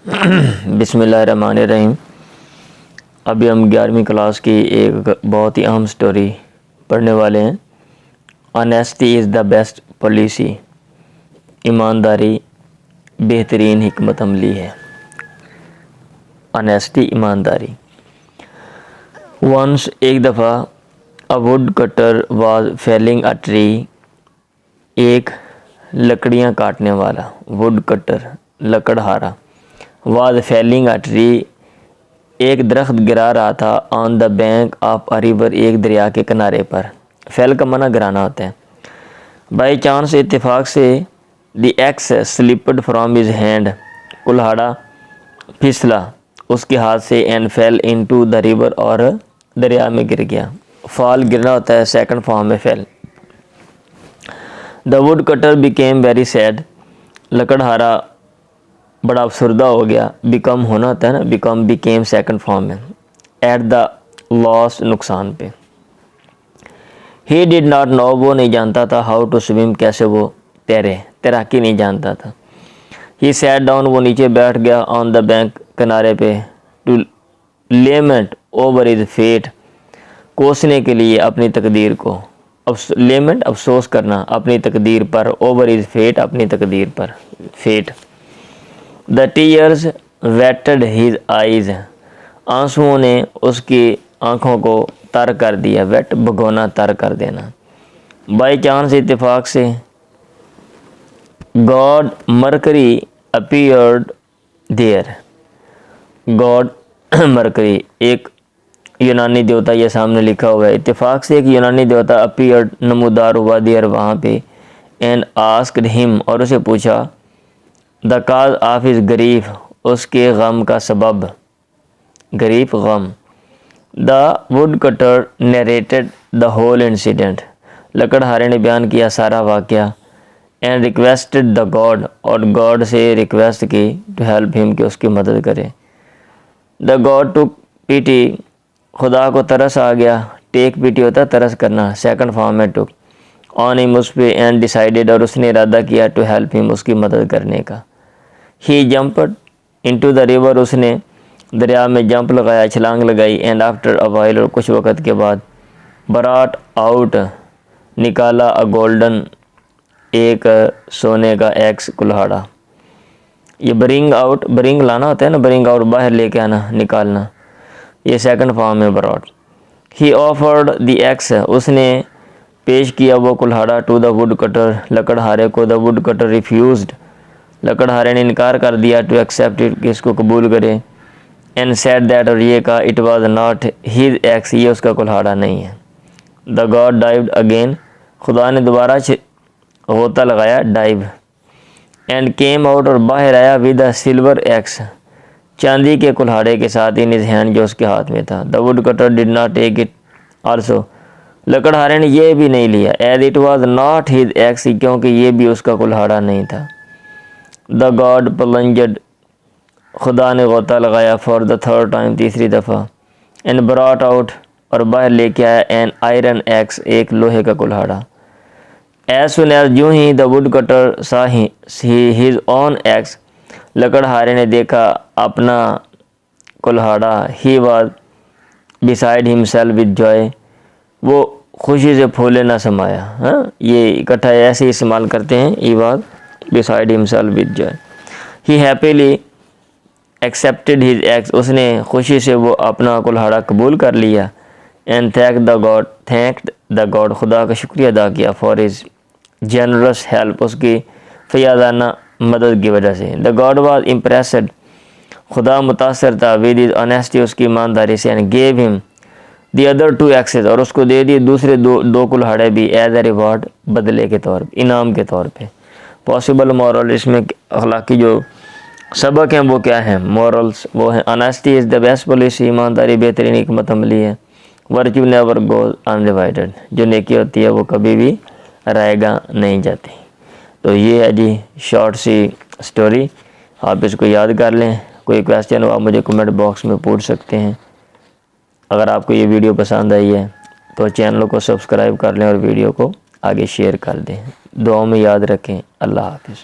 بسم اللہ الرحمن الرحیم۔ ابھی ہم 11ویں کلاس کی ایک بہت ہی اہم سٹوری پڑھنے والے ہیں۔ Honesty is the best policy, ایمانداری بہترین حکمت عملی ہے۔ آنیسٹی، ایمانداری۔ ونس، ایک دفعہ، a wood cutter was felling a tree، ایک لکڑیاں کاٹنے والا، wood cutter لکڑہارا، was felling a tree ایک درخت گرا رہا تھا، on the bank of a river ایک دریا کے کنارے پر۔ فیل کا معنی گرانا ہوتا ہے۔ بائی چانس، اتفاق سے، the axe slipped from his hand کلہاڑا پھسلا اس کے ہاتھ سے، and fell into the river اور دریا میں گر گیا۔ فال گرنا ہوتا ہے، سیکنڈ فارم میں فیل۔ the wood cutter became very sad لکڑہارا بڑا افسردہ ہو گیا، بیکم ہونا ہوتا ہے نا، بیکم became سیکنڈ فارم میں، ایٹ دا لاس نقصان پہ۔ he did not know وہ نہیں جانتا تھا، how to swim کیسے وہ تیرے، تیراکی نہیں جانتا تھا۔ he sat down وہ نیچے بیٹھ گیا، on the bank کنارے پہ، to lament over his fate کوسنے کے لیے اپنی تقدیر کو، لیمنٹ افسوس کرنا اپنی تقدیر پر، over his fate اپنی تقدیر پر، fate۔ the tears wetted his eyes آنسوؤں نے اس کی آنکھوں کو تر کر دیا، ویٹ بھگونا، تر کر دینا۔ بائی چانس، اتفاق سے، God mercury appeared there God mercury ایک یونانی دیوتا، یہ سامنے لکھا ہوا ہے۔ اتفاق سے ایک یونانی دیوتا appeared نمودار ہوا there وہاں پہ، and asked him اور اسے پوچھا، the cause of his grief اس کے غم کا سبب، غریف غم۔ the woodcutter narrated the whole incident لکڑہارے نے بیان کیا سارا واقعہ، and requested the God اور God سے ریکویسٹ کی to help him کہ اس کی مدد کرے۔ the God took pity خدا کو ترس آ گیا، take pity ہوتا ہے ترس کرنا، سیکنڈ فارم میں took، on him اس پہ، and decided اور اس نے ارادہ کیا to help him اس کی مدد کرنے کا۔ he jumped into the river اس نے دریا میں جمپ لگایا، چھلانگ لگائی، and after a while اور کچھ وقت کے بعد، brought out نکالا a golden ایک سونے کا ایکس کلہاڑا۔ یہ bring out، bring لانا ہوتا ہے نا، bring out باہر لے کے آنا، نکالنا، یہ سیکنڈ فارم میں brought۔ he offered the axe اس نے پیش کیا وہ کلہاڑا to the woodcutter لکڑہارے کو، the woodcutter refused لکڑہارے نے انکار کر دیا to accept it کہ اس کو قبول کرے، and said that اور یہ کہا it was not his axe یہ اس کا کلہاڑا نہیں ہے۔ the God dived again خدا نے دوبارہ غوطہ لگایا، ڈائیو، and came out اور باہر آیا with a silver axe چاندی کے کلہاڑے کے ساتھ in his hand جو اس کے ہاتھ میں تھا۔ the woodcutter did not take it also لکڑہارے نے یہ بھی نہیں لیا، as it was not his axe کیونکہ یہ بھی اس کا کلہاڑا نہیں تھا۔ the God plunged خدا نے غوطہ لگایا for the third time تیسری دفعہ، and brought out اور باہر لے کے آیا an iron axe ایک لوہے کا کلہاڑا۔ as soon as جو ہی the woodcutter saw his own axe لکڑہارے نے دیکھا اپنا کلہاڑا، he was beside himself with joy وہ خوشی سے پھولے نہ سمایا۔ ہاں، یہ اکٹھا ایسے استعمال کرتے ہیں، he was beside himself with joy he happily accepted his axe اس نے خوشی سے وہ اپنا کلہاڑا قبول کر لیا، and thanked the God خدا کا شکریہ ادا کیا for his generous help اس کی فیاضانہ مدد کی وجہ سے۔ the God was impressed خدا متاثر تھا with his honesty اس کی ایمانداری سے، and gave him the other two axes اور اس کو دے دیے دوسرے دو کلہاڑے بھی as a reward بدلے کے طور پہ، انعام کے طور پہ۔ possible moral اس میں اخلاقی جو سبق ہیں وہ کیا ہیں، morals وہ ہیں honesty is the best policy ایمانداری بہترین حکمت عملی ہے، virtue never goes unrewarded جو نیکی ہوتی ہے وہ کبھی بھی رائے گاہ نہیں جاتی۔ تو یہ ہے جی شارٹ سی سٹوری، آپ اس کو یاد کر لیں۔ کوئی کویسچن ہو آپ مجھے کمنٹ باکس میں پوچھ سکتے ہیں۔ اگر آپ کو یہ ویڈیو پسند آئی ہے تو چینل کو سبسکرائب کر لیں اور ویڈیو کو آگے شیئر کر دیں۔ دعاؤں میں یاد رکھیں۔ اللہ حافظ۔